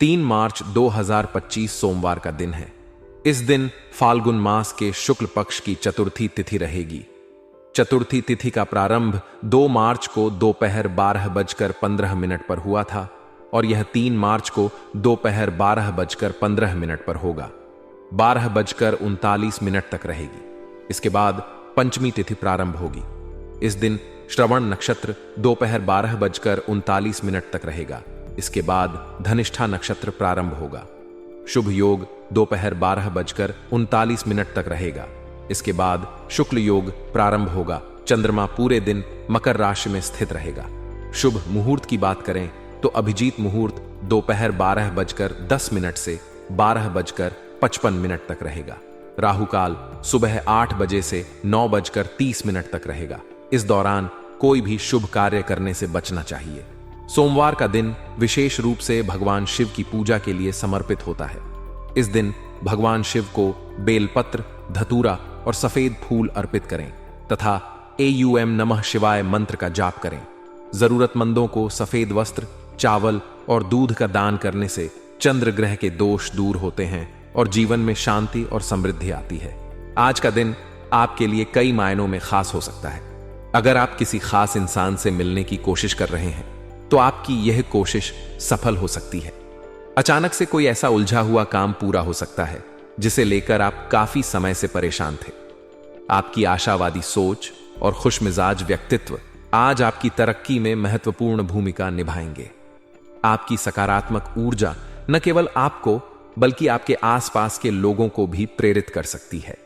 3 मार्च 2025 सोमवार का दिन है। इस दिन फाल्गुन मास के शुक्ल पक्ष की चतुर्थी तिथि रहेगी। चतुर्थी तिथि का प्रारंभ 2 मार्च को दोपहर 12:15 पर हुआ था और यह 3 मार्च को दोपहर 12:15 पर होगा। 12:39 तक रहेगी। इसके बाद पंचमी तिथि प्रारंभ होगी। इस दिन श्रवण नक्षत्र दोपहर 12:39 तक रहेगा। इसके बाद धनिष्ठा नक्षत्र प्रारंभ होगा। शुभ योग दोपहर 12:39 तक रहेगा। इसके बाद शुक्ल योग प्रारंभ होगा। चंद्रमा पूरे दिन मकर राशि में स्थित रहेगा। शुभ मुहूर्त की बात करें तो अभिजीत मुहूर्त दोपहर 12:10 से 12:55 तक रहेगा। राहु काल सुबह 8 बजे से 9:30 तक रहेगा। इस दौरान कोई भी शुभ कार्य करने से बचना चाहिए। सोमवार का दिन विशेष रूप से भगवान शिव की पूजा के लिए समर्पित होता है। इस दिन भगवान शिव को बेलपत्र, धतूरा और सफेद फूल अर्पित करें तथा एयूएम नमः शिवाय मंत्र का जाप करें। जरूरतमंदों को सफेद वस्त्र, चावल और दूध का दान करने से चंद्र ग्रह के दोष दूर होते हैं और जीवन में शांति और समृद्धि आती है। आज का दिन आपके लिए कई मायनों में खास हो सकता है। अगर आप किसी खास इंसान से मिलने की कोशिश कर रहे हैं तो आपकी यह कोशिश सफल हो सकती है। अचानक से कोई ऐसा उलझा हुआ काम पूरा हो सकता है जिसे लेकर आप काफी समय से परेशान थे। आपकी आशावादी सोच और खुशमिजाज व्यक्तित्व आज आपकी तरक्की में महत्वपूर्ण भूमिका निभाएंगे। आपकी सकारात्मक ऊर्जा न केवल आपको बल्कि आपके आसपास के लोगों को भी प्रेरित कर सकती है।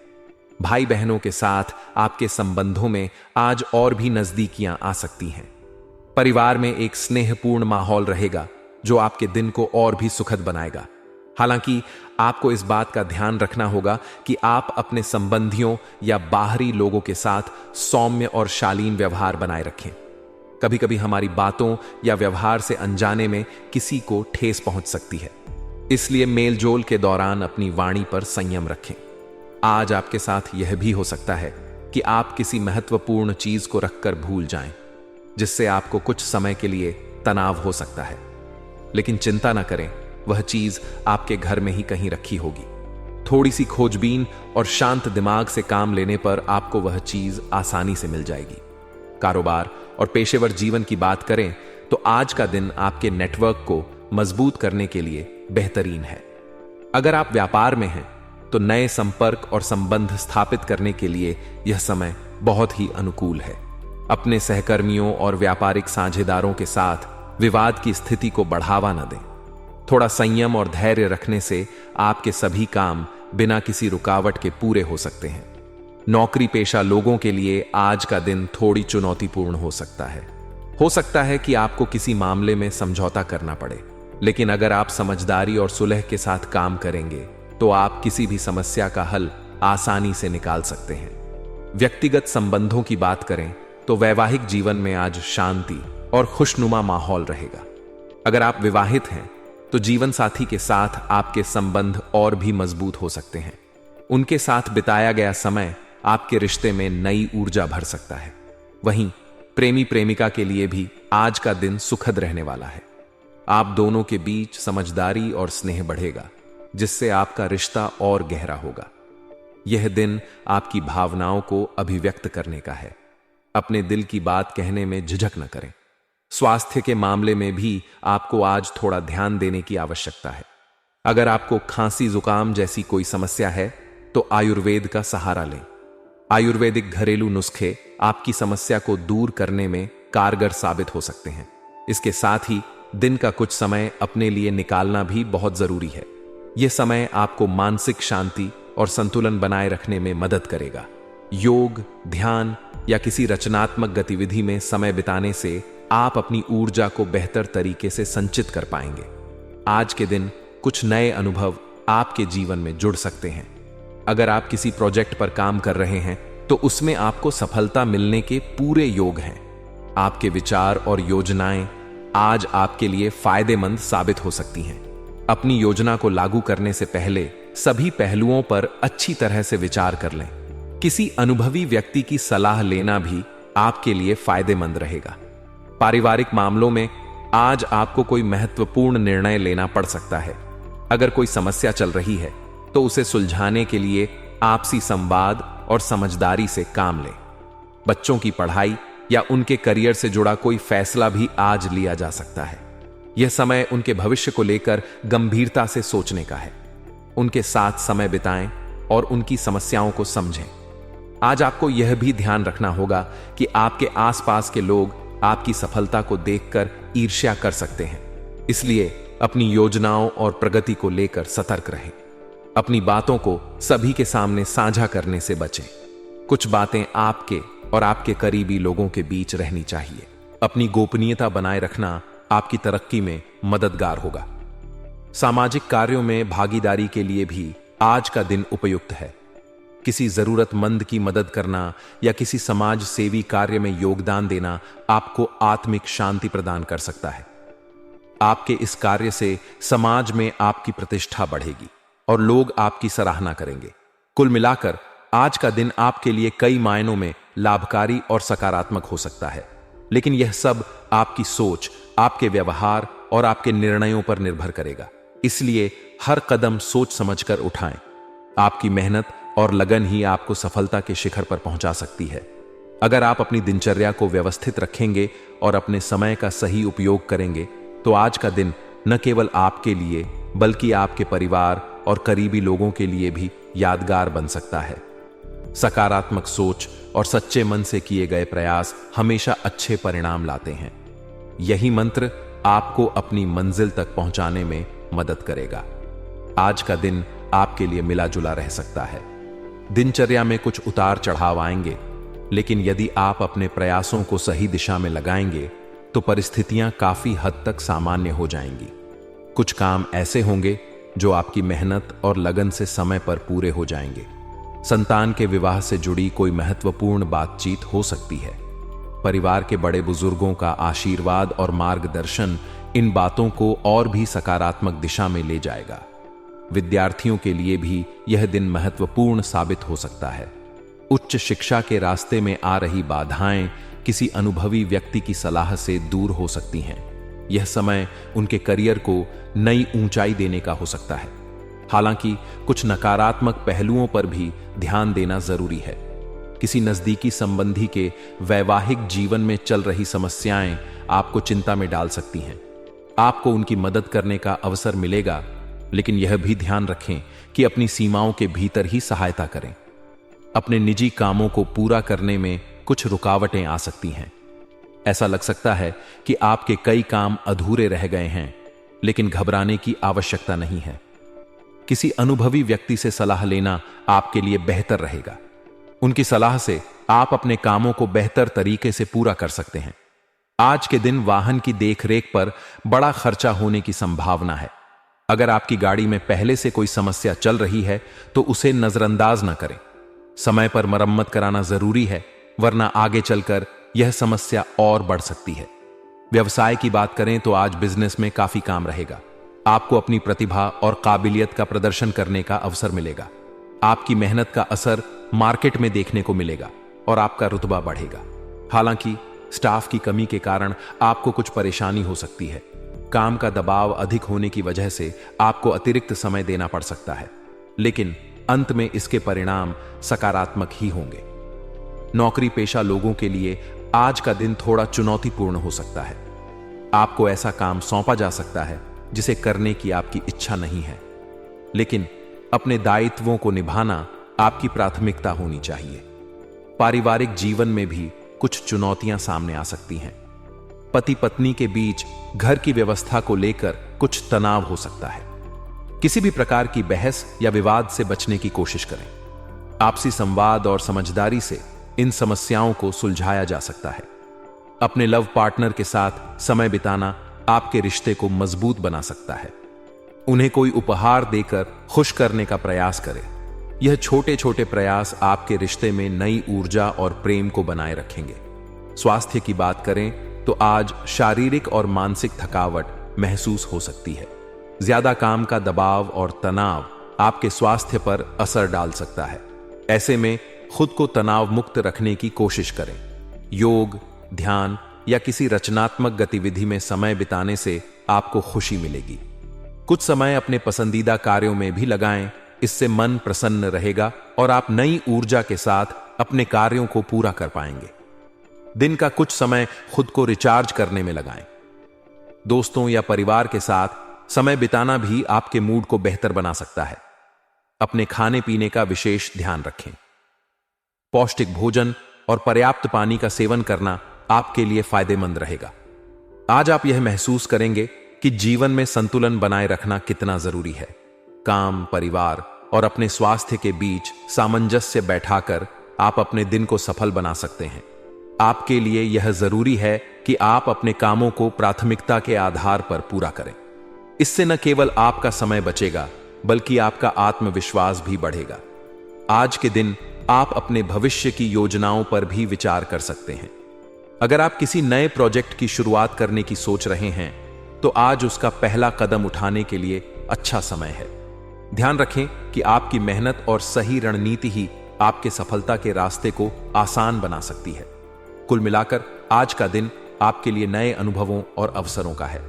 भाई बहनों के साथ आपके संबंधों में आज और भी नजदीकियां आ सकती हैं। परिवार में एक स्नेहपूर्ण माहौल रहेगा जो आपके दिन को और भी सुखद बनाएगा। हालांकि आपको इस बात का ध्यान रखना होगा कि आप अपने संबंधियों या बाहरी लोगों के साथ सौम्य और शालीन व्यवहार बनाए रखें। कभी कभी हमारी बातों या व्यवहार से अनजाने में किसी को ठेस पहुंच सकती है, इसलिए मेलजोल के दौरान अपनी वाणी पर संयम रखें। आज आपके साथ यह भी हो सकता है कि आप किसी महत्वपूर्ण चीज को रखकर भूल जाएं, जिससे आपको कुछ समय के लिए तनाव हो सकता है। लेकिन चिंता न करें, वह चीज आपके घर में ही कहीं रखी होगी। थोड़ी सी खोजबीन और शांत दिमाग से काम लेने पर आपको वह चीज आसानी से मिल जाएगी। कारोबार और पेशेवर जीवन की बात करें तो आज का दिन आपके नेटवर्क को मजबूत करने के लिए बेहतरीन है। अगर आप व्यापार में हैं तो नए संपर्क और संबंध स्थापित करने के लिए यह समय बहुत ही अनुकूल है। अपने सहकर्मियों और व्यापारिक साझेदारों के साथ विवाद की स्थिति को बढ़ावा न दें। थोड़ा संयम और धैर्य रखने से आपके सभी काम बिना किसी रुकावट के पूरे हो सकते हैं। नौकरी पेशा लोगों के लिए आज का दिन थोड़ी चुनौतीपूर्ण हो सकता है कि आपको किसी मामले में समझौता करना पड़े, लेकिन अगर आप समझदारी और सुलह के साथ काम करेंगे तो आप किसी भी समस्या का हल आसानी से निकाल सकते हैं। व्यक्तिगत संबंधों की बात करें तो वैवाहिक जीवन में आज शांति और खुशनुमा माहौल रहेगा। अगर आप विवाहित हैं तो जीवन साथी के साथ आपके संबंध और भी मजबूत हो सकते हैं। उनके साथ बिताया गया समय आपके रिश्ते में नई ऊर्जा भर सकता है। वहीं प्रेमी प्रेमिका के लिए भी आज का दिन सुखद रहने वाला है। आप दोनों के बीच समझदारी और स्नेह बढ़ेगा, जिससे आपका रिश्ता और गहरा होगा। यह दिन आपकी भावनाओं को अभिव्यक्त करने का है। अपने दिल की बात कहने में झिझक न करें। स्वास्थ्य के मामले में भी आपको आज थोड़ा ध्यान देने की आवश्यकता है। अगर आपको खांसी जुकाम जैसी कोई समस्या है तो आयुर्वेद का सहारा लें। आयुर्वेदिक घरेलू नुस्खे आपकी समस्या को दूर करने में कारगर साबित हो सकते हैं। इसके साथ ही दिन का कुछ समय अपने लिए निकालना भी बहुत जरूरी है। यह समय आपको मानसिक शांति और संतुलन बनाए रखने में मदद करेगा। योग, ध्यान या किसी रचनात्मक गतिविधि में समय बिताने से आप अपनी ऊर्जा को बेहतर तरीके से संचित कर पाएंगे। आज के दिन कुछ नए अनुभव आपके जीवन में जुड़ सकते हैं। अगर आप किसी प्रोजेक्ट पर काम कर रहे हैं तो उसमें आपको सफलता मिलने के पूरे योग हैं। आपके विचार और योजनाएं आज आपके लिए फायदेमंद साबित हो सकती हैं। अपनी योजना को लागू करने से पहले सभी पहलुओं पर अच्छी तरह से विचार कर लें। किसी अनुभवी व्यक्ति की सलाह लेना भी आपके लिए फायदेमंद रहेगा। पारिवारिक मामलों में आज आपको कोई महत्वपूर्ण निर्णय लेना पड़ सकता है। अगर कोई समस्या चल रही है तो उसे सुलझाने के लिए आपसी संवाद और समझदारी से काम लें। बच्चों की पढ़ाई या उनके करियर से जुड़ा कोई फैसला भी आज लिया जा सकता है। यह समय उनके भविष्य को लेकर गंभीरता से सोचने का है। उनके साथ समय बिताएं और उनकी समस्याओं को समझें। आज आपको यह भी ध्यान रखना होगा कि आपके आसपास के लोग आपकी सफलता को देखकर ईर्ष्या कर सकते हैं, इसलिए अपनी योजनाओं और प्रगति को लेकर सतर्क रहें। अपनी बातों को सभी के सामने साझा करने से बचें। कुछ बातें आपके और आपके करीबी लोगों के बीच रहनी चाहिए। अपनी गोपनीयता बनाए रखना आपकी तरक्की में मददगार होगा। सामाजिक कार्यों में भागीदारी के लिए भी आज का दिन उपयुक्त है। किसी जरूरतमंद की मदद करना या किसी समाज सेवी कार्य में योगदान देना आपको आत्मिक शांति प्रदान कर सकता है। आपके इस कार्य से समाज में आपकी प्रतिष्ठा बढ़ेगी और लोग आपकी सराहना करेंगे। कुल मिलाकर आज का दिन आपके लिए कई मायनों में लाभकारी और सकारात्मक हो सकता है, लेकिन यह सब आपकी सोच, आपके व्यवहार और आपके निर्णयों पर निर्भर करेगा। इसलिए हर कदम सोच समझकर उठाएं। आपकी मेहनत और लगन ही आपको सफलता के शिखर पर पहुंचा सकती है। अगर आप अपनी दिनचर्या को व्यवस्थित रखेंगे और अपने समय का सही उपयोग करेंगे तो आज का दिन न केवल आपके लिए बल्कि आपके परिवार और करीबी लोगों के लिए भी यादगार बन सकता है। सकारात्मक सोच और सच्चे मन से किए गए प्रयास हमेशा अच्छे परिणाम लाते हैं। यही मंत्र आपको अपनी मंजिल तक पहुंचाने में मदद करेगा। आज का दिन आपके लिए मिला जुला रह सकता है। दिनचर्या में कुछ उतार चढ़ाव आएंगे, लेकिन यदि आप अपने प्रयासों को सही दिशा में लगाएंगे तो परिस्थितियां काफी हद तक सामान्य हो जाएंगी। कुछ काम ऐसे होंगे जो आपकी मेहनत और लगन से समय पर पूरे हो जाएंगे। संतान के विवाह से जुड़ी कोई महत्वपूर्ण बातचीत हो सकती है। परिवार के बड़े बुजुर्गों का आशीर्वाद और मार्गदर्शन इन बातों को और भी सकारात्मक दिशा में ले जाएगा। विद्यार्थियों के लिए भी यह दिन महत्वपूर्ण साबित हो सकता है। उच्च शिक्षा के रास्ते में आ रही बाधाएं किसी अनुभवी व्यक्ति की सलाह से दूर हो सकती हैं। यह समय उनके करियर को नई ऊंचाई देने का हो सकता है। हालांकि कुछ नकारात्मक पहलुओं पर भी ध्यान देना जरूरी है। किसी नजदीकी संबंधी के वैवाहिक जीवन में चल रही समस्याएं आपको चिंता में डाल सकती हैं। आपको उनकी मदद करने का अवसर मिलेगा, लेकिन यह भी ध्यान रखें कि अपनी सीमाओं के भीतर ही सहायता करें। अपने निजी कामों को पूरा करने में कुछ रुकावटें आ सकती हैं। ऐसा लग सकता है कि आपके कई काम अधूरे रह गए हैं, लेकिन घबराने की आवश्यकता नहीं है। किसी अनुभवी व्यक्ति से सलाह लेना आपके लिए बेहतर रहेगा। उनकी सलाह से आप अपने कामों को बेहतर तरीके से पूरा कर सकते हैं। आज के दिन वाहन की देखरेख पर बड़ा खर्चा होने की संभावना है। अगर आपकी गाड़ी में पहले से कोई समस्या चल रही है तो उसे नजरअंदाज न करें। समय पर मरम्मत कराना जरूरी है, वरना आगे चलकर यह समस्या और बढ़ सकती है। व्यवसाय की बात करें तो आज बिजनेस में काफी काम रहेगा। आपको अपनी प्रतिभा और काबिलियत का प्रदर्शन करने का अवसर मिलेगा। आपकी मेहनत का असर मार्केट में देखने को मिलेगा और आपका रुतबा बढ़ेगा। हालांकि स्टाफ की कमी के कारण आपको कुछ परेशानी हो सकती है। काम का दबाव अधिक होने की वजह से आपको अतिरिक्त समय देना पड़ सकता है, लेकिन अंत में इसके परिणाम सकारात्मक ही होंगे। नौकरी पेशा लोगों के लिए आज का दिन थोड़ा चुनौतीपूर्ण हो सकता है। आपको ऐसा काम सौंपा जा सकता है जिसे करने की आपकी इच्छा नहीं है, लेकिन अपने दायित्वों को निभाना आपकी प्राथमिकता होनी चाहिए। पारिवारिक जीवन में भी कुछ चुनौतियां सामने आ सकती हैं। पति पत्नी के बीच घर की व्यवस्था को लेकर कुछ तनाव हो सकता है। किसी भी प्रकार की बहस या विवाद से बचने की कोशिश करें। आपसी संवाद और समझदारी से इन समस्याओं को सुलझाया जा सकता है। अपने लव पार्टनर के साथ समय बिताना आपके रिश्ते को मजबूत बना सकता है। उन्हें कोई उपहार देकर खुश करने का प्रयास करें। यह छोटे छोटे प्रयास आपके रिश्ते में नई ऊर्जा और प्रेम को बनाए रखेंगे। स्वास्थ्य की बात करें तो आज शारीरिक और मानसिक थकावट महसूस हो सकती है। ज्यादा काम का दबाव और तनाव आपके स्वास्थ्य पर असर डाल सकता है। ऐसे में खुद को तनाव मुक्त रखने की कोशिश करें। योग, ध्यान या किसी रचनात्मक गतिविधि में समय बिताने से आपको खुशी मिलेगी। कुछ समय अपने पसंदीदा कार्यों में भी लगाएं, इससे मन प्रसन्न रहेगा और आप नई ऊर्जा के साथ अपने कार्यों को पूरा कर पाएंगे। दिन का कुछ समय खुद को रिचार्ज करने में लगाएं। दोस्तों या परिवार के साथ समय बिताना भी आपके मूड को बेहतर बना सकता है। अपने खाने पीने का विशेष ध्यान रखें। पौष्टिक भोजन और पर्याप्त पानी का सेवन करना आपके लिए फायदेमंद रहेगा। आज आप यह महसूस करेंगे कि जीवन में संतुलन बनाए रखना कितना जरूरी है। काम, परिवार और अपने स्वास्थ्य के बीच सामंजस्य बैठाकर आप अपने दिन को सफल बना सकते हैं। आपके लिए यह जरूरी है कि आप अपने कामों को प्राथमिकता के आधार पर पूरा करें। इससे न केवल आपका समय बचेगा, बल्कि आपका आत्मविश्वास भी बढ़ेगा। आज के दिन आप अपने भविष्य की योजनाओं पर भी विचार कर सकते हैं। अगर आप किसी नए प्रोजेक्ट की शुरुआत करने की सोच रहे हैं, तो आज उसका पहला कदम उठाने के लिए अच्छा समय है। ध्यान रखें कि आपकी मेहनत और सही रणनीति ही आपके सफलता के रास्ते को आसान बना सकती है। कुल मिलाकर आज का दिन आपके लिए नए अनुभवों और अवसरों का है।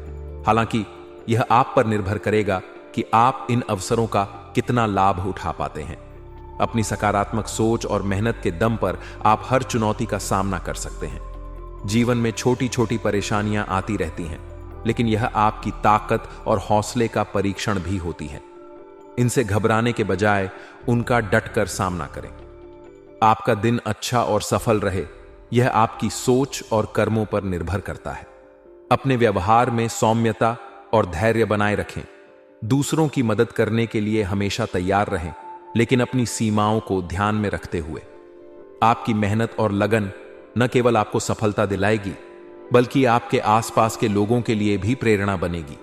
हालांकि यह आप पर निर्भर करेगा कि आप इन अवसरों का कितना लाभ उठा पाते हैं। अपनी सकारात्मक सोच और मेहनत के दम पर आप हर चुनौती का सामना कर सकते हैं। जीवन में छोटी छोटी परेशानियां आती रहती हैं, लेकिन यह आपकी ताकत और हौसले का परीक्षण भी होती है। इनसे घबराने के बजाय उनका डटकर सामना करें। आपका दिन अच्छा और सफल रहे, यह आपकी सोच और कर्मों पर निर्भर करता है। अपने व्यवहार में सौम्यता और धैर्य बनाए रखें। दूसरों की मदद करने के लिए हमेशा तैयार रहें, लेकिन अपनी सीमाओं को ध्यान में रखते हुए। आपकी मेहनत और लगन न केवल आपको सफलता दिलाएगी, बल्कि आपके आसपास के लोगों के लिए भी प्रेरणा बनेगी।